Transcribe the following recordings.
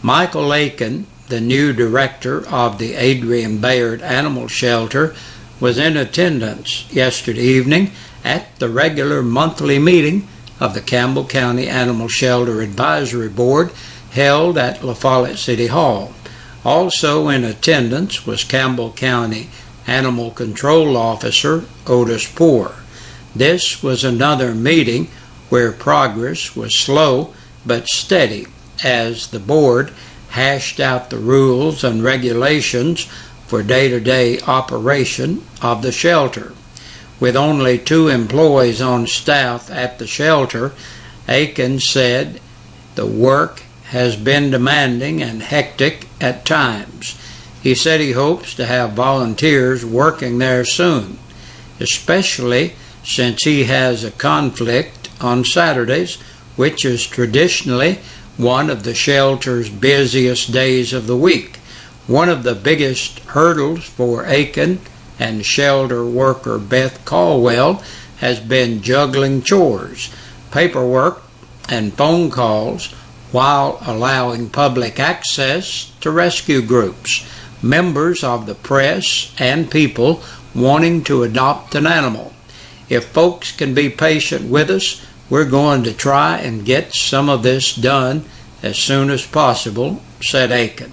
Michael Aiken, the new director of the Adrian Bayard Animal Shelter, was in attendance yesterday evening at the regular monthly meeting of the Campbell County Animal Shelter Advisory Board held at La Follette City Hall. Also in attendance was Campbell County Animal Control Officer Otis Poore. This was another meeting where progress was slow but steady as the board hashed out the rules and regulations for day-to-day operation of the shelter. With only 2 employees on staff at the shelter, Aiken said the work has been demanding and hectic at times. He said he hopes to have volunteers working there soon, especially since he has a conflict on Saturdays, which is traditionally one of the shelter's busiest days of the week. One of the biggest hurdles for Aiken and shelter worker Beth Caldwell has been juggling chores, paperwork, and phone calls while allowing public access to rescue groups, members of the press, and people wanting to adopt an animal. If folks can be patient with us, we're going to try and get some of this done as soon as possible, said Aiken.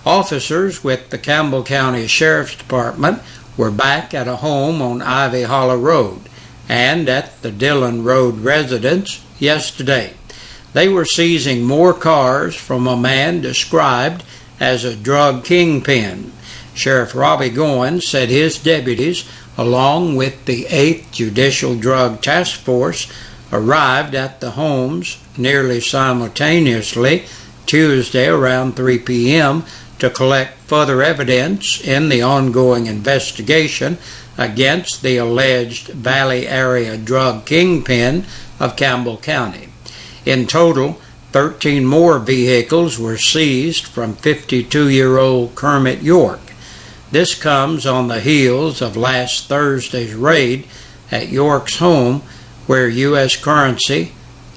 Officers with the Campbell County Sheriff's Department were back at a home on Ivy Hollow Road and at the Dillon Road residence yesterday. They were seizing more cars from a man described as a drug kingpin. Sheriff Robbie Goins said his deputies, along with the 8th Judicial Drug Task Force, arrived at the homes nearly simultaneously Tuesday around 3 p.m. to collect further evidence in the ongoing investigation against the alleged Valley area drug kingpin of Campbell County. In total, 13 more vehicles were seized from 52-year-old Kermit York. This comes on the heels of last Thursday's raid at York's home, where U.S. currency,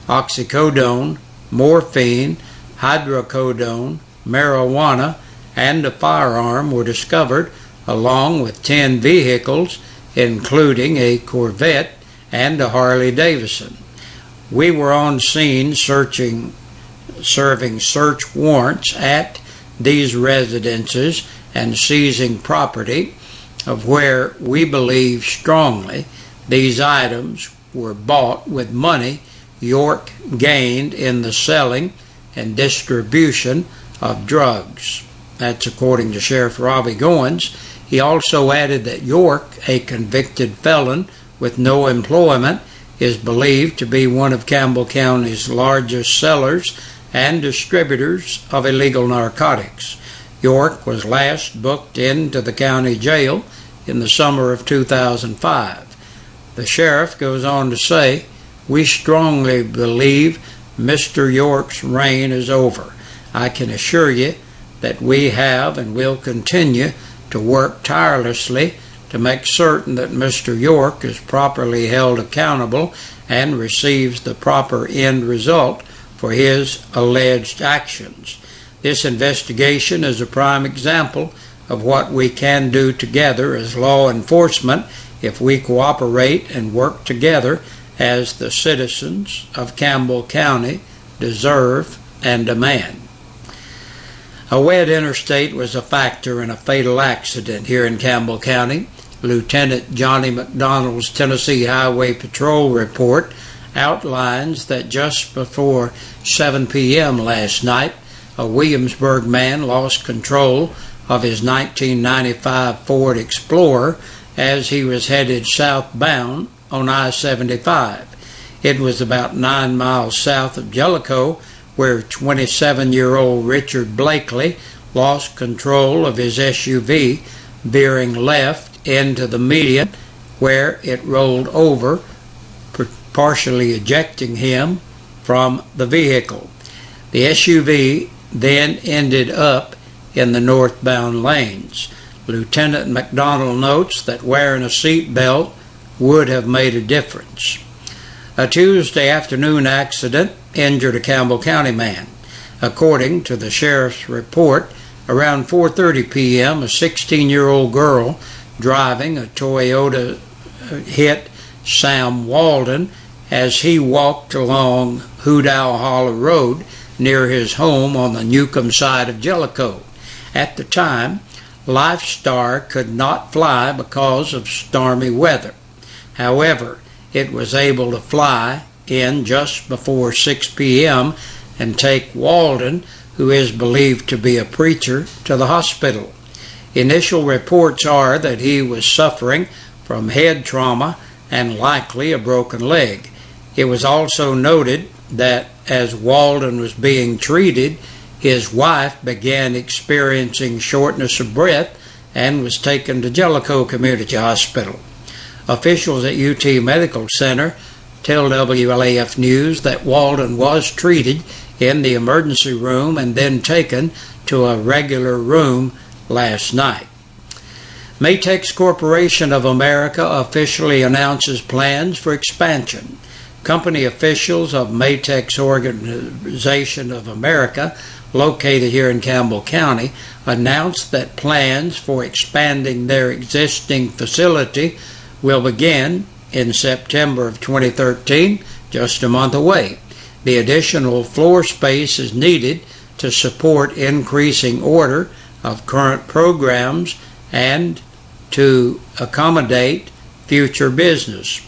oxycodone, morphine, hydrocodone, marijuana, and a firearm were discovered, along with 10 vehicles, including a Corvette and a Harley-Davidson. We were on scene serving search warrants at these residences and seizing property of where we believe strongly these items were bought with money York gained in the selling and distribution of drugs. That's according to Sheriff Robbie Goins. He also added that York, a convicted felon with no employment, is believed to be one of Campbell County's largest sellers and distributors of illegal narcotics. York was last booked into the county jail in the summer of 2005. The sheriff goes on to say, "We strongly believe Mr. York's reign is over. I can assure you that we have and will continue to work tirelessly to make certain that Mr. York is properly held accountable and receives the proper end result for his alleged actions. This investigation is a prime example of what we can do together as law enforcement if we cooperate and work together as the citizens of Campbell County deserve and demand." A wet interstate was a factor in a fatal accident here in Campbell County. Lieutenant Johnny McDonald's Tennessee Highway Patrol report outlines that just before 7 p.m. last night, a Williamsburg man lost control of his 1995 Ford Explorer as he was headed southbound on I-75. It was about 9 miles south of Jellicoe where 27-year-old Richard Blakely lost control of his SUV, veering left into the median where it rolled over, partially ejecting him from the vehicle. The SUV then ended up in the northbound lanes. Lieutenant McDonald notes that wearing a seatbelt would have made a difference. A Tuesday afternoon accident injured a Campbell County man. According to the sheriff's report, around 4:30 p.m., a 16-year-old girl driving a Toyota hit Sam Walden as he walked along Hoodow Hollow Road near his home on the Newcomb side of Jellicoe. At the time, Lifestar could not fly because of stormy weather. However, it was able to fly in just before 6 p.m. and take Walden, who is believed to be a preacher, to the hospital. Initial reports are that he was suffering from head trauma and likely a broken leg. It was also noted that as Walden was being treated, his wife began experiencing shortness of breath and was taken to Jellicoe Community Hospital. Officials at UT Medical Center tell WLAF News that Walden was treated in the emergency room and then taken to a regular room last night. Matex Corporation of America officially announces plans for expansion. Company officials of Matex Organization of America, located here in Campbell County, announced that plans for expanding their existing facility will begin in September of 2013, just a month away. The additional floor space is needed to support increasing order of current programs and to accommodate future business.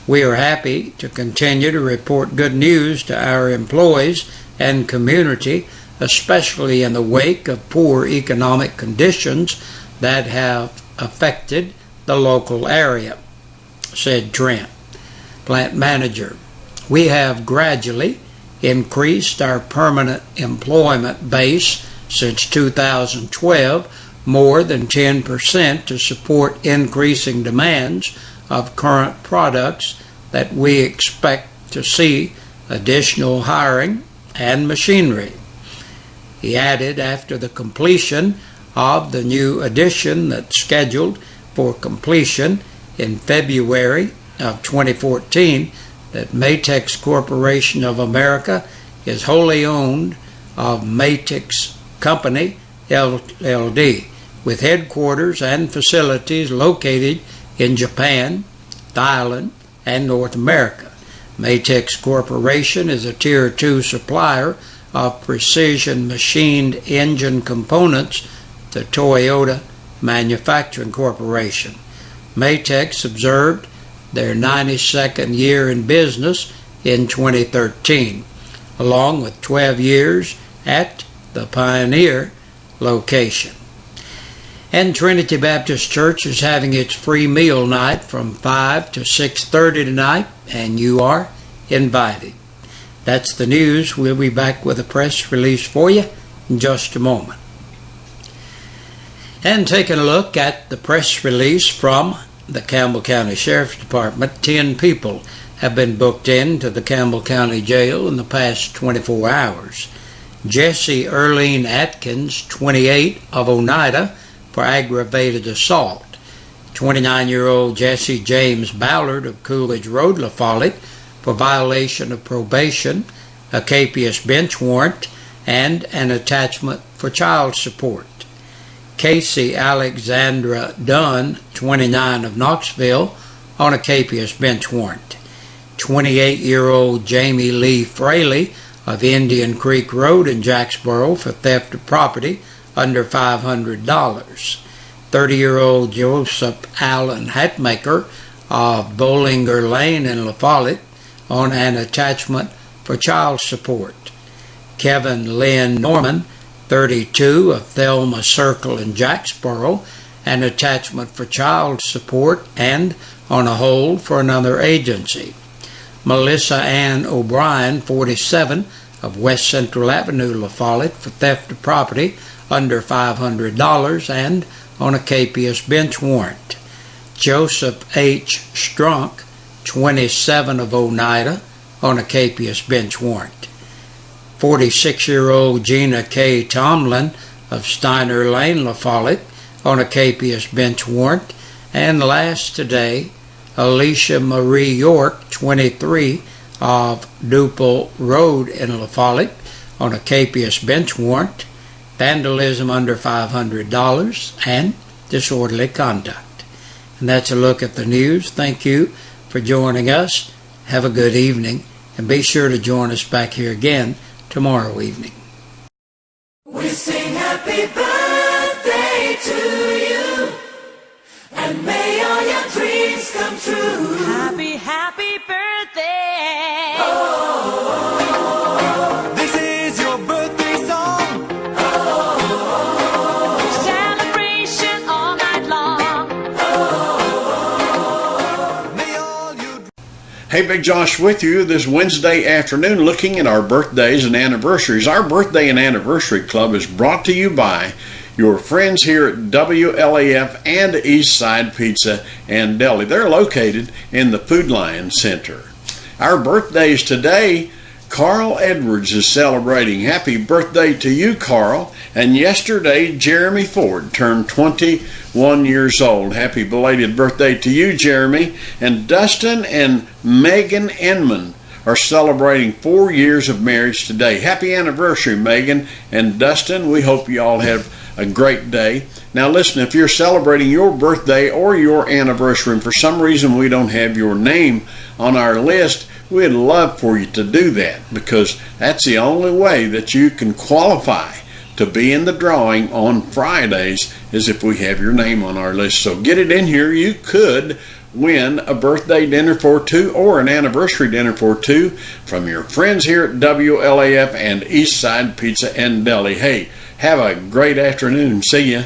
We are happy to continue to report good news to our employees and community, especially in the wake of poor economic conditions that have affected the local area, said Trent, plant manager. We have gradually increased our permanent employment base since 2012 more than 10% to support increasing demands of current products that we expect to see additional hiring and machinery. He added after the completion of the new addition that's scheduled for completion in February of 2014 that Matex Corporation of America is wholly owned of Matex Company LLD, with headquarters and facilities located in Japan, Thailand, and North America. Matex Corporation is a Tier 2 supplier of precision machined engine components to Toyota Manufacturing Corporation. Matex observed their 92nd year in business in 2013, along with 12 years at the Pioneer location. And Trinity Baptist Church is having its free meal night from 5 to 6:30 tonight, and you are invited. That's the news. We'll be back with a press release for you in just a moment. And taking a look at the press release from the Campbell County Sheriff's Department, 10 people have been booked into the Campbell County Jail in the past 24 hours. Jesse Erlene Atkins, 28, of Oneida, for aggravated assault. 29-year-old Jesse James Ballard of Coolidge Road, La Follette, for violation of probation, a capious bench warrant, and an attachment for child support. Casey Alexandra Dunn, 29, of Knoxville, on a capious bench warrant. 28-year-old Jamie Lee Fraley of Indian Creek Road in Jacksboro for theft of property under $500. 30-year-old Joseph Allen Hatmaker of Bollinger Lane in La Follette on an attachment for child support. Kevin Lynn Norman, 32, of Thelma Circle in Jacksboro, an attachment for child support and on a hold for another agency. Melissa Ann O'Brien, 47, of West Central Avenue, La Follette, for theft of property under $500 and on a capious bench warrant. Joseph H. Strunk, 27, of Oneida, on a capious bench warrant. 46-year-old Gina K. Tomlin of Steiner Lane, La Follette, on a capious bench warrant. And last today, Alicia Marie York, 23, of Duple Road in La Follette, on a capious bench warrant, vandalism under $500, and disorderly conduct. And that's a look at the news. Thank you for joining us. Have a good evening, and be sure to join us back here again tomorrow evening. We sing happy birthday to you, and may all your dreams come true. Happy, happy birthday. Oh, this is your birthday song. Oh, celebration all night long. Oh, may all you... Hey, Big Josh with you this Wednesday afternoon looking at our birthdays and anniversaries. Our Birthday and Anniversary Club is brought to you by your friends here at WLAF and Eastside Pizza and Deli. They're located in the Food Lion Center. Our birthdays today, Carl Edwards is celebrating. Happy birthday to you, Carl. And yesterday, Jeremy Ford turned 21 years old. Happy belated birthday to you, Jeremy. And Dustin and Megan Enman are celebrating 4 years of marriage today. Happy anniversary, Megan and Dustin. We hope you all have a great day. Now listen, if you're celebrating your birthday or your anniversary and for some reason we don't have your name on our list, we'd love for you to do that, because that's the only way that you can qualify to be in the drawing on Fridays is if we have your name on our list. So get it in here. You could win a birthday dinner for two or an anniversary dinner for two from your friends here at WLAF and Eastside Pizza and Deli. Hey, have a great afternoon. See ya.